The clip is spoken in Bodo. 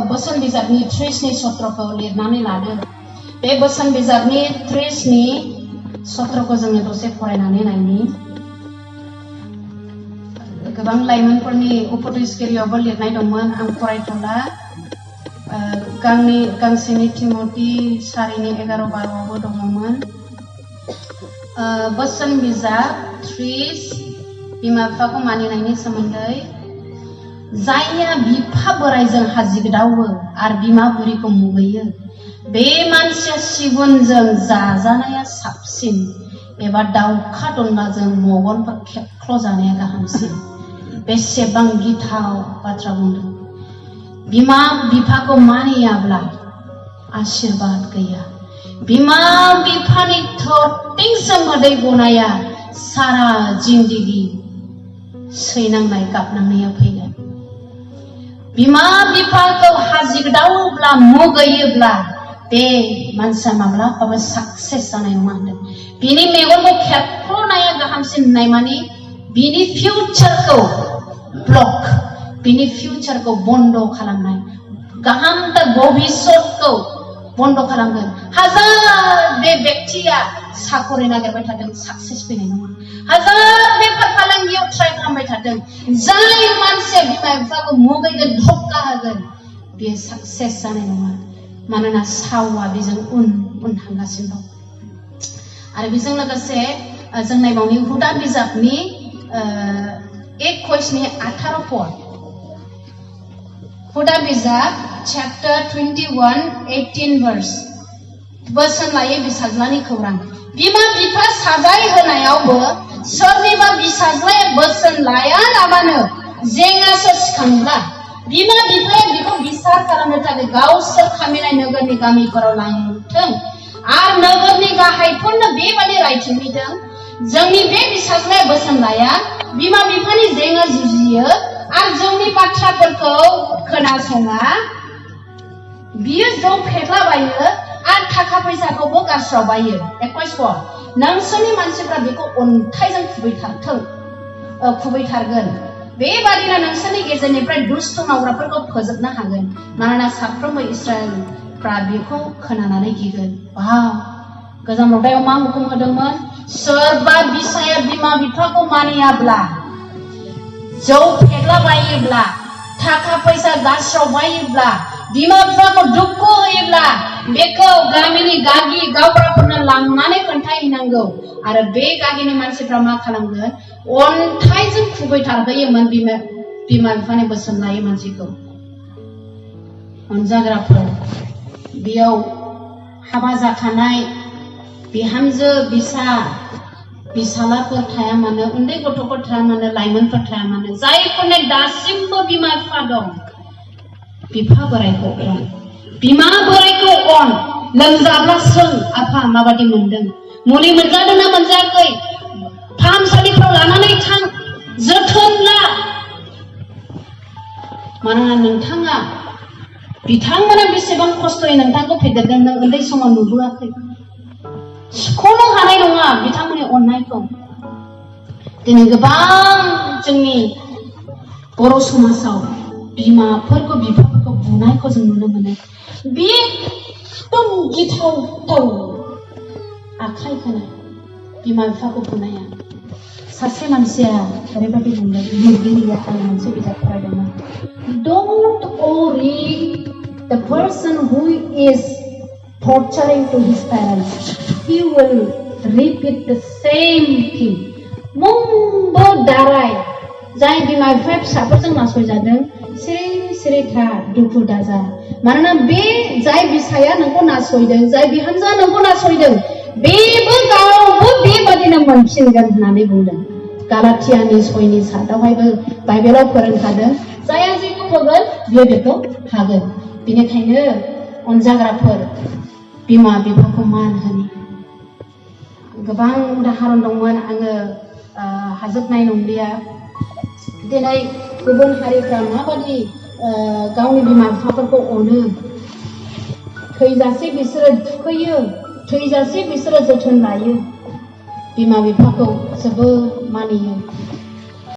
बोसोन बिजाबनि 30 नि सत्रखौ लिरनानै लादों। बे बोसोन बिजाबनि 30 नि सत्रखौ जोङो दसे फरायनानै नायनि। गोबां लाइमोनफोरनि उपदेशगिरियावबो लिरनाय दंमोन, आं फरायथ'ला। गांसेनि तिमथि 4:11-12आवबो दङमोन। बोसोन बिजाब 30 बिमा बिफाखौ मानिनायनि सोमोन्दै। जायहा बिफा बोराइजों हाजिगदावो आरो बिमा बुरिखौ मुगैयो, बे मानसिया सिगुनजों जाजानाया साबसिन एबा दाउखा दन्दाजों मगनफोर खेबख्ल'जानाया गाहामसिन। बेसेबां गिथाव बाथ्रा बुंदों। बिमा बिफाखौ मानियाब्ला आशीर्बाद गैया। बिमा बिफानि थरथिंजों मोदै गनाया सारा जिन्दगी सैनांनाय गाबनांनाया फैगोन। बिमा बिफाखौ हाजिगदावोब्ला मुगैयोब्ला बे मानसिया माब्लाबाबो साक्सेस जानाय नङा होनदों। बिनि मेगनखौ खेबख्ल'नाया गाहामसिन होननाय माने बिनि फिउचारखौ ब्लक, बिनि फिउचारखौ बन्द खालामनाय, गाहामथार भबिष्यतखौ बन्द खालामगोन। हाजार बे व्यक्तिया साकरि नागिरबाय थादों, साक्सेस फैनाय नङा। हाजार बेफार फालांगियाव ट्राइ खालामबाय थादों, जाय मानसिया बिमा बिफाखौ मुगैगोन, धक्का होगोन, बेयो साक्सेस जानाय नङा। मानोना सावा बेजों उन थांगासिनो दं। आरो बेजों लोगोसे जों नायबावनि हुदा बिजाबनि 1:18 हुदा बिजाब चैप्टर 21:18 बोसोन लायै फिसाज्लानि खौरां। बिमा बिफा साजाय होनायावबो सोरनिबा फिसाज्लाया बोसोन लायालाबानो जेंनासो सिखांब्ला बिमा बिफाया बेखौ बिसार खालामनो थाखाय गावसोर खामिनाय नोगोरनि गामिफोराव लांथों आरो नोगोरनि गाहायफोरनो बेबादि रायथिंहैथों, जोंनि बे फिसाज्लाया बोसोन लाया, बिमा बिफानि जेंना जुजियो आरो जोंनि बाथ्राफोरखौ खोनासङा, बियो जौ फेग्लाबायो आरो थाखा फैसाखौबो गारस्रावबायो। 21 नोंसोरनि मानसिफ्रा बेखौ अन्थाइजों खुबैथारगोन। बेबादिनो नोंसोरनि गेजेरनिफ्राय दुष्ट मावग्राफोरखौ फोजोबनो हागोन, मानोना साफ्रोमबो इस्राएलफ्रा बेखौ खोनानानै गिगोन। गोजाम मुगायाव मा हुकुम होदोंमोन? सोरबा बिसाया बिमा बिफाखौ मानियाब्ला, जौ फेग्लाबायोब्ला, थाखा फैसा गारस्रावबायोब्ला, बिमा बिफाखौ दुखु होयोब्ला बेखौ गामिनि गागि गावग्राफोरनो लांनानै खोन्थाहैनांगौ। आरो बे गागिनि मानसिफ्रा मा खालामगोन? अन्थाइजों खुबैथारहोयोमोन बिमा बिफानि बोसोन लायै मानसिखौ। अनजाग्राफोर, बेयाव हाबा जाखानाय बिहामजो बिसालाफोर थाया मानो, उन्दै गथ'फोर थाया मानो, लाइमोनफोर थाया मानो, जायफोरनो दासिमबो बिमा बिफा दं, बिफा बोराइखौ अन, बिमा बोराइखौ अन। लोमजाब्ला सों, आफा माबादि मोनदों, मुलि मोनजादों ना मोनजायाखै, फाहामसालिफ्राव लानानै थां, जोथोन ला। मानोना नोंथाङा बिथांमोना बेसेबां खस्थ'यै नोंथांखौ फेदेरदों, नों उन्दै समाव नुबोआखै, सुख'नो हानाय नङा बिथांमोननि अननायखौ। दिनै गोबां जोंनि बर' समाजाव बिमाफोरखौ बिफाफोरखौ बुनायखौ जों नुनो मोनो। बे एकदम गिथावथाव आखाइ होनाय बिमा बिफाखौ बुनाया। सासे मानसिया ओरैबायदि बुंदों, लिरगिरिया, आं मोनसे बिजाब फरायदोंमोन, don't read the person who is torturing to his parents, he will repeat the same thing. मुंबो दाराय, जाय बिमा बिफा फिसाफोरजों नासयजादों, सिरि था, दुखु दाजा। मानोना बे जाय बिसाया नोंखौ नासयदों, जाय बिहामजोआ नोंखौ नासयदों, बेबो गावबो बेबादिनो मोनफिनगोन होननानै बुंदों। गालाथियानि 6:7 बाइबेलाव फोरोंखादों, जाया जेखौ होगोन बियो बेखौ हागोन। बेनिखायनो अनजाग्राफोर, बिमा बिफाखौ मान होनि। गोबां उदाहरन दंमोन, आङो हाजोबनाय नंलिया। दिनै गुबुन हारिफ्रा माबादि गावनि बिमा बिफाफोरखौ अनो, थैजासे बिसोरो थुखैयो, थैजासे बिसोरो जोथोन लायो, बिमा बिफाखौ जोबोद मानियो।